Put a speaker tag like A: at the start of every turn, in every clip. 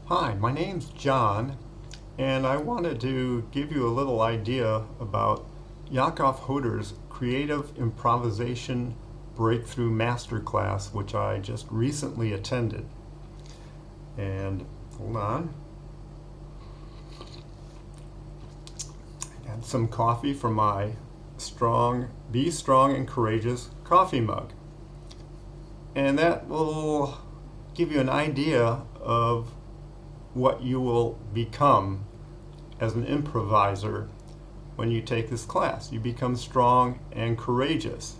A: Hi, my name's John, and I wanted to give you a little idea about Yakov Hoder's Creative Improvisation Breakthrough Masterclass, which I just recently attended. And hold on. I had some coffee from my Be Strong and Courageous coffee mug. And that will give you an idea of what you will become as an improviser when you take this class. You become strong and courageous,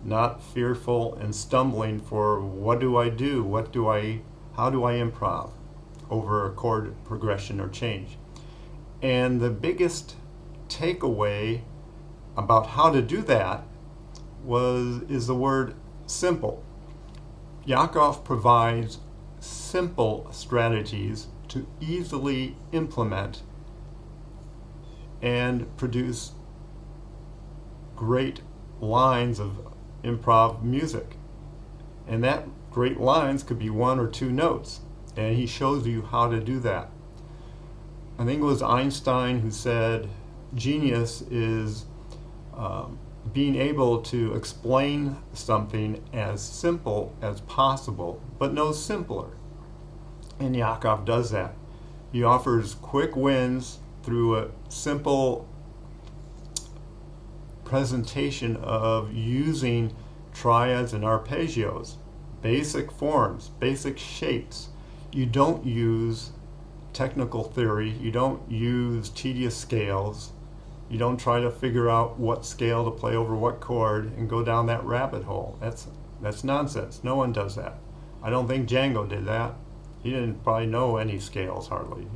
A: not fearful and stumbling for what do I do, how do I improv over a chord progression or change. And the biggest takeaway about how to do that is the word simple. Yakov provides simple strategies to easily implement and produce great lines of improv music. And that great lines could be one or two notes, and he shows you how to do that. I think it was Einstein who said genius is being able to explain something as simple as possible, but no simpler. And Yakov does that. He offers quick wins through a simple presentation of using triads and arpeggios, basic forms, basic shapes. You don't use technical theory, you don't use tedious scales, you don't try to figure out what scale to play over what chord and go down that rabbit hole. That's nonsense. No one does that. I don't think Django did that. He didn't probably know any scales hardly.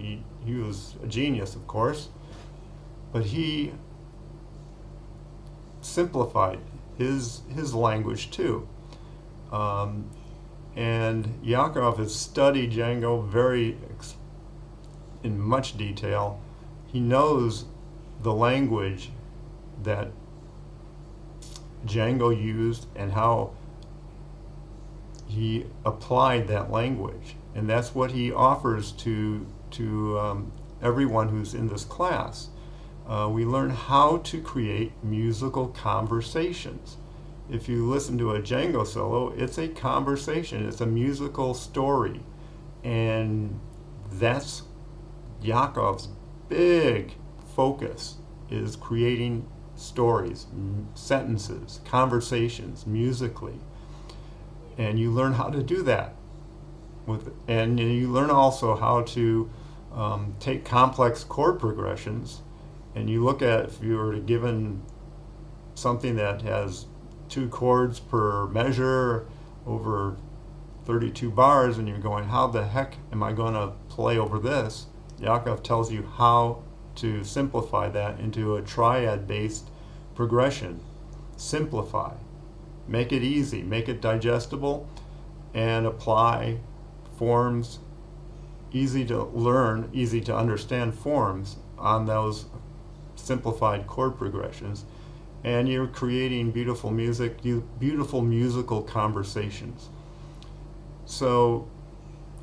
A: He was a genius, of course, but he simplified his language too. And Yakov has studied Django in much detail. He knows the language that Django used and how he applied that language. And that's what he offers to everyone who's in this class. We learn how to create musical conversations. If you listen to a Django solo, it's a conversation, it's a musical story. And that's Yakov's big focus, is creating stories, sentences, conversations, musically. And you learn how to do that. And you learn also how to take complex chord progressions, and you look at, if you were given something that has 2 chords per measure over 32 bars, and you're going, how the heck am I going to play over this? Yakov tells you how to simplify that into a triad-based progression. Simplify. Make it easy, make it digestible, and apply forms, easy to learn, easy to understand forms on those simplified chord progressions, and you're creating beautiful music, beautiful musical conversations. So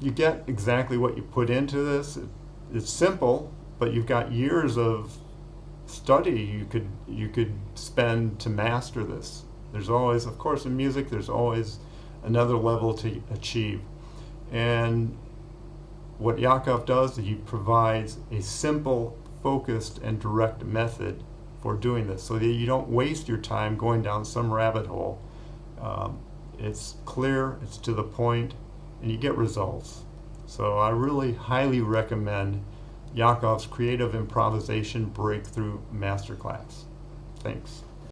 A: you get exactly what you put into this. It's simple, but you've got years of study you could spend to master this. There's always, of course, in music, there's always another level to achieve. And what Yakov does is he provides a simple, focused, and direct method for doing this, so that you don't waste your time going down some rabbit hole. It's clear, it's to the point, and you get results. So I really highly recommend Yakov's Creative Improvisation Breakthrough Masterclass. Thanks.